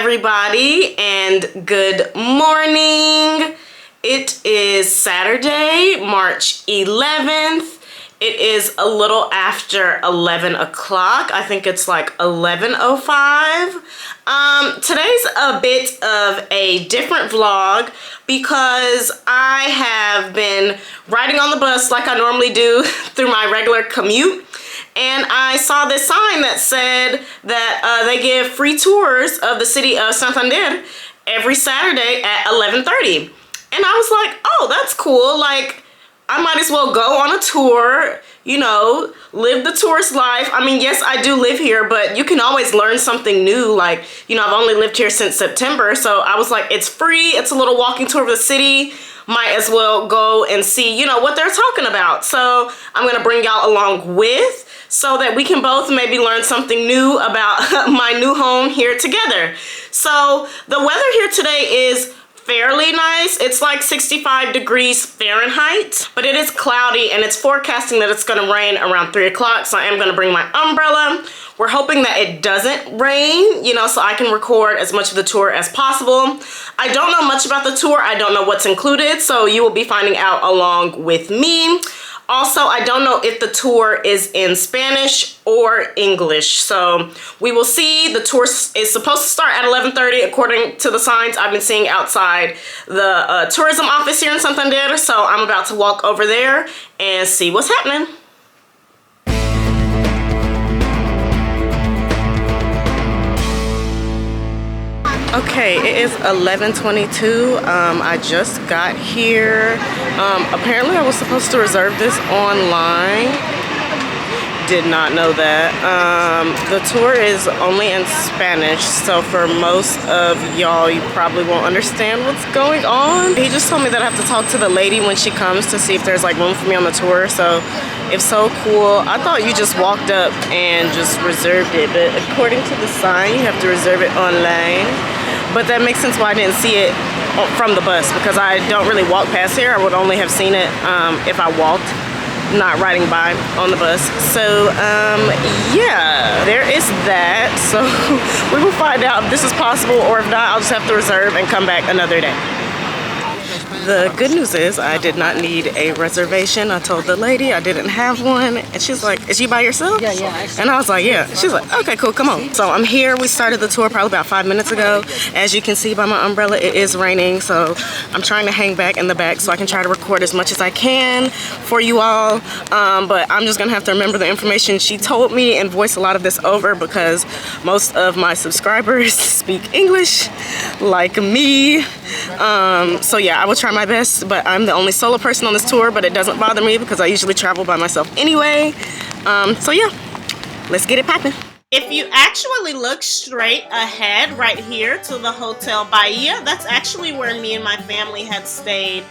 everybody, and good morning. It is Saturday, March 11th. It is a little after 11 o'clock. I think it's like 11:05. Today's a bit of a different vlog because I have been riding on the bus like I normally do through my regular commute. And I saw this sign that said that they give free tours of the city of Santander every Saturday at 11:30. And I was like, oh, that's cool. Like, I might as well go on a tour, you know, live the tourist life. I mean, yes, I do live here, but you can always learn something new. Like, you know, I've only lived here since September. So I was like, it's free. It's a little walking tour of the city. Might as well go and see, you know, what they're talking about. So I'm going to bring y'all along with so that we can both maybe learn something new about my new home here together. So the weather here today is fairly nice. It's like 65 degrees Fahrenheit, but it is cloudy and it's forecasting that it's going to rain around 3 o'clock. So I am going to bring my umbrella. We're hoping that it doesn't rain, you know, so I can record as much of the tour as possible. I don't know much about the tour. I don't know what's included, so you will be finding out along with me. Also, I don't know if the tour is in Spanish or English, so we will see. The tour is supposed to start at 11:30 according to the signs I've been seeing outside the tourism office here in Santander, so I'm about to walk over there and see what's happening. Okay, it is 11:22. I just got here. Apparently I was supposed to reserve this online. Did not know that. The tour is only in Spanish, so for most of y'all, you probably won't understand what's going on. He just told me that I have to talk to the lady when she comes to see if there's like room for me on the tour. So if so, cool. I thought you just walked up and just reserved it, but according to the sign, you have to reserve it online. But that makes sense why I didn't see it from the bus, because I don't really walk past here. I would only have seen it if I walked, not riding by on the bus. So yeah, there is that. So we will find out if this is possible, or if not, I'll just have to reserve and come back another day. The good news is I did not need a reservation. I told the lady I didn't have one, and she's like, is you by yourself? Yeah. And I was like, yeah. She's like, okay, cool, come on. So I'm here. We started the tour probably about 5 minutes ago. As you can see by my umbrella, it is raining, so I'm trying to hang back in the back so I can try to record as much as I can for you all. But I'm just gonna have to remember the information she told me and voice a lot of this over, because most of my subscribers speak English like me. So yeah, I will try my best, but I'm the only solo person on this tour, but it doesn't bother me because I usually travel by myself anyway. So yeah, let's get it popping. If you actually look straight ahead right here to the Hotel Bahia, that's actually where me and my family had stayed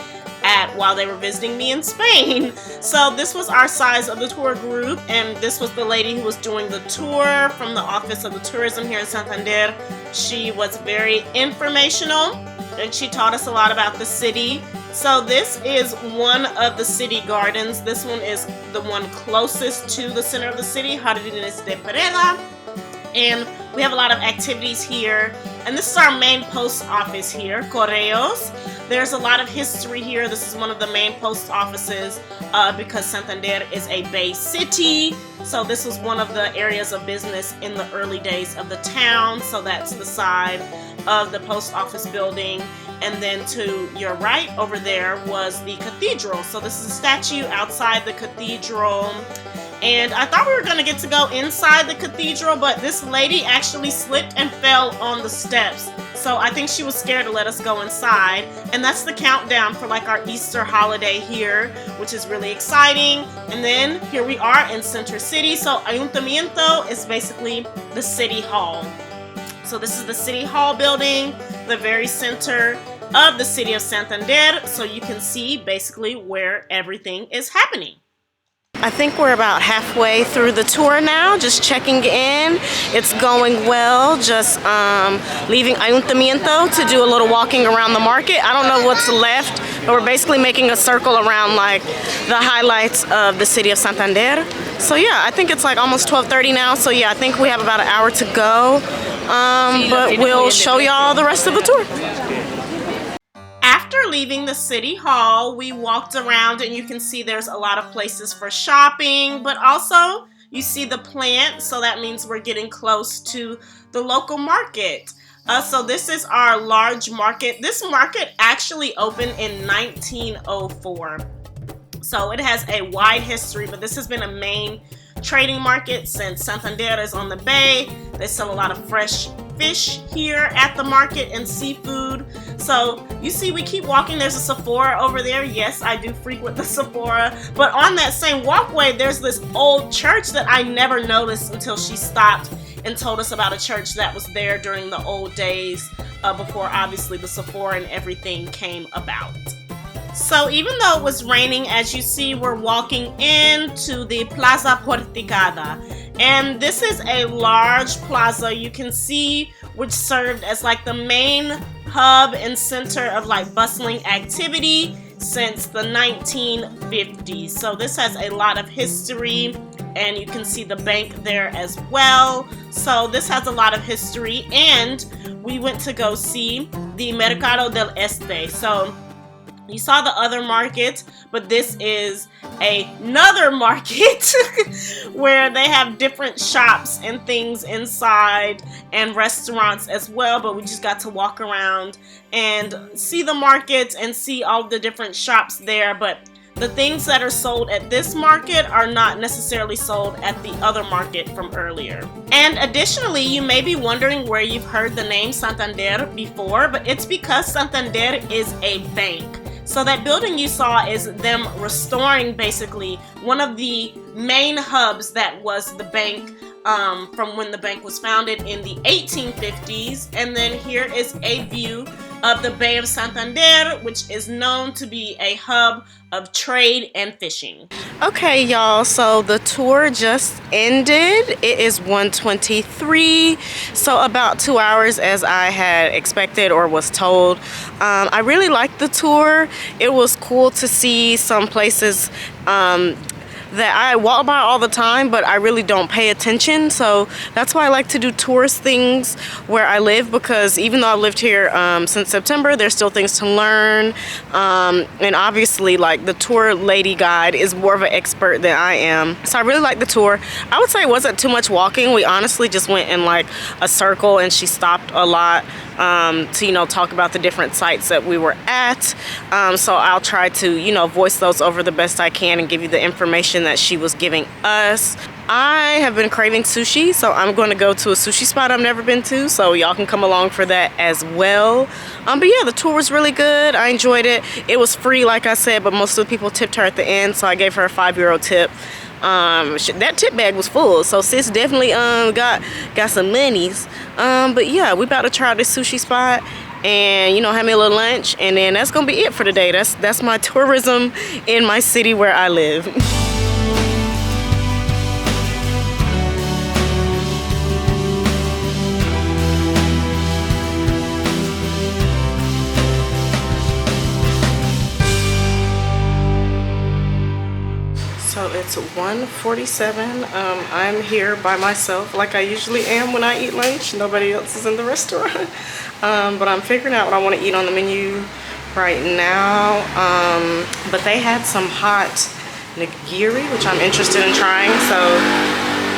at while they were visiting me in Spain. So this was our size of the tour group, and this was the lady who was doing the tour from the Office of the Tourism here in Santander. She was very informational, and she taught us a lot about the city. So this is one of the city gardens. This one is the one closest to the center of the city, Jardines de Pereda. And we have a lot of activities here. And this is our main post office here, Correos. There's a lot of history here. This is one of the main post offices because Santander is a bay city. So this was one of the areas of business in the early days of the town. So that's the side of the post office building. And then to your right over there was the cathedral. So this is a statue outside the cathedral. And I thought we were going to get to go inside the cathedral, but this lady actually slipped and fell on the steps. So I think she was scared to let us go inside. And that's the countdown for like our Easter holiday here, which is really exciting. And then here we are in Center City. So Ayuntamiento is basically the city hall. So this is the city hall building, the very center of the city of Santander. So you can see basically where everything is happening. I think we're about halfway through the tour now, just checking in. It's going well, just leaving Ayuntamiento to do a little walking around the market. I don't know what's left, but we're basically making a circle around like the highlights of the city of Santander. So yeah, I think it's like almost 12:30 now, so yeah, I think we have about an hour to go. But we'll show y'all the rest of the tour. After leaving the city hall, we walked around and you can see there's a lot of places for shopping, but also you see the plant, so that means we're getting close to the local market. So this is our large market. This market actually opened in 1904. So it has a wide history, but this has been a main trading market since Santander is on the bay. They sell a lot of fresh fish here at the market and seafood. So you see we keep walking. There's a Sephora over there. Yes, I do frequent the Sephora. But on that same walkway, there's this old church that I never noticed until she stopped and told us about a church that was there during the old days before obviously the Sephora and everything came about. So even though it was raining, as you see, we're walking into the Plaza Porticada. And this is a large plaza, you can see, which served as like the main hub and center of like bustling activity since the 1950s. So this has a lot of history, and you can see the bank there as well. So this has a lot of history, and we went to go see the Mercado del Este. So you saw the other market, but this is another market where they have different shops and things inside and restaurants as well. But we just got to walk around and see the market and see all the different shops there. But the things that are sold at this market are not necessarily sold at the other market from earlier. And additionally, you may be wondering where you've heard the name Santander before, but it's because Santander is a bank. So that building you saw is them restoring basically one of the main hubs that was the bank from when the bank was founded in the 1850s. And then here is a view of the Bay of Santander, which is known to be a hub of trade and fishing. Okay, y'all, so the tour just ended. It is 1:23, so about 2 hours as I had expected or was told. I really liked the tour. It was cool to see some places that I walk by all the time, but I really don't pay attention. So that's why I like to do tourist things where I live, because even though I've lived here since September, there's still things to learn. And obviously, like, the tour lady guide is more of an expert than I am. So I really like the tour. I would say it wasn't too much walking. We honestly just went in like a circle, and she stopped a lot to, you know, talk about the different sites that we were at. So I'll try to, you know, voice those over the best I can and give you the information that she was giving us. I have been craving sushi, so I'm going to go to a sushi spot I've never been to, so y'all can come along for that as well. But yeah, the tour was really good. I enjoyed it. It was free, like I said, but most of the people tipped her at the end, so I gave her a €5 tip. That tip bag was full, so sis definitely got some monies. But yeah, we about to try this sushi spot and, you know, have me a little lunch, and then that's gonna be it for today. That's my tourism in my city where I live. So it's 1:47. I'm here by myself like I usually am when I eat lunch. Nobody else is in the restaurant. But I'm figuring out what I want to eat on the menu right now. But they had some hot nigiri, which I'm interested in trying. So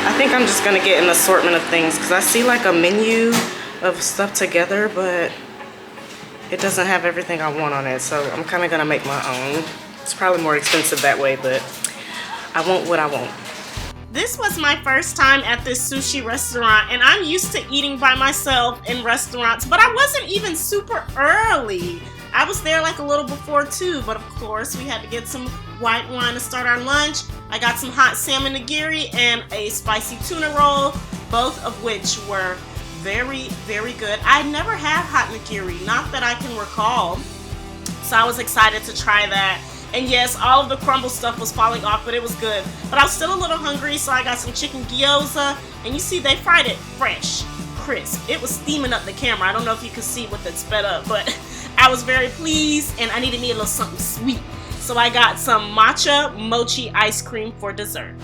I think I'm just going to get an assortment of things, because I see like a menu of stuff together, but it doesn't have everything I want on it. So I'm kind of going to make my own. It's probably more expensive that way, but I want what I want. This was my first time at this sushi restaurant, and I'm used to eating by myself in restaurants, but I wasn't even super early. I was there like a little before 2, but of course we had to get some white wine to start our lunch. I got some hot salmon nigiri and a spicy tuna roll, both of which were very, very good. I never had hot nigiri, not that I can recall, so I was excited to try that. And yes, all of the crumble stuff was falling off, but it was good. But I was still a little hungry, so I got some chicken gyoza. And you see, they fried it fresh, crisp. It was steaming up the camera. I don't know if you could see with it sped up, but I was very pleased, and I needed me a little something sweet. So I got some matcha mochi ice cream for dessert.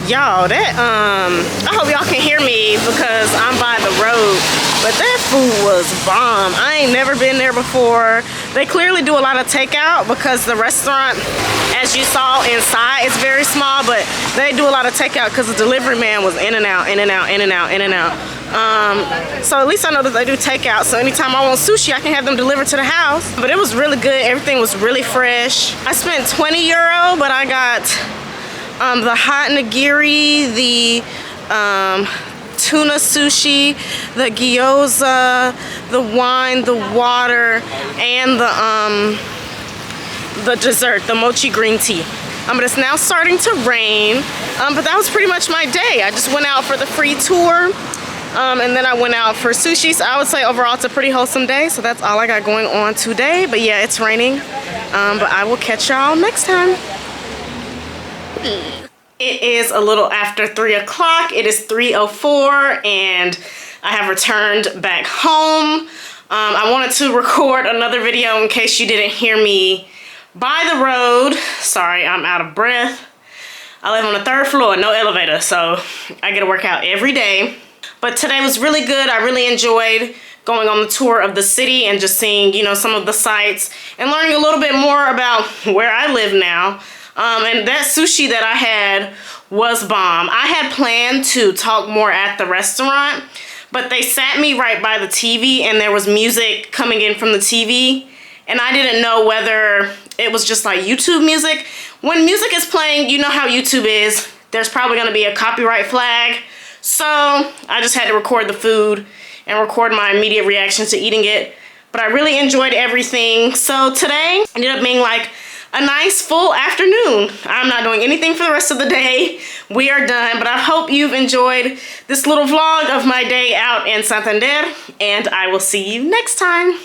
Y'all, that I hope y'all can hear me because I'm by the road, but that food was bomb. I ain't never been there before. They clearly do a lot of takeout because the restaurant, as you saw inside, is very small, but they do a lot of takeout because the delivery man was in and out, in and out, in and out, in and out. So at least I know that they do takeout, so anytime I want sushi I can have them delivered to the house. But it was really good. Everything was really fresh. I spent 20 euro, but I got the hot nigiri, the tuna sushi, the gyoza, the wine, the water, and the dessert, the mochi green tea. But it's now starting to rain. But that was pretty much my day. I just went out for the free tour, and then I went out for sushi. So I would say overall it's a pretty wholesome day. So that's all I got going on today. But yeah, it's raining. But I will catch y'all next time. It is a little after 3 o'clock. It is 3:04 and I have returned back home. I wanted to record another video in case you didn't hear me by the road. Sorry, I'm out of breath. I live on the 3rd floor, no elevator, so I get to work out every day. But today was really good. I really enjoyed going on the tour of the city and just seeing, you know, some of the sights and learning a little bit more about where I live now. And that sushi that I had was bomb. I had planned to talk more at the restaurant, but they sat me right by the TV and there was music coming in from the TV. And I didn't know whether it was just like YouTube music. When music is playing, you know how YouTube is. There's probably gonna be a copyright flag. So I just had to record the food and record my immediate reaction to eating it. But I really enjoyed everything. So today ended up being like a nice full afternoon. I'm not doing anything for the rest of the day. We are done, but I hope you've enjoyed this little vlog of my day out in Santander, and I will see you next time.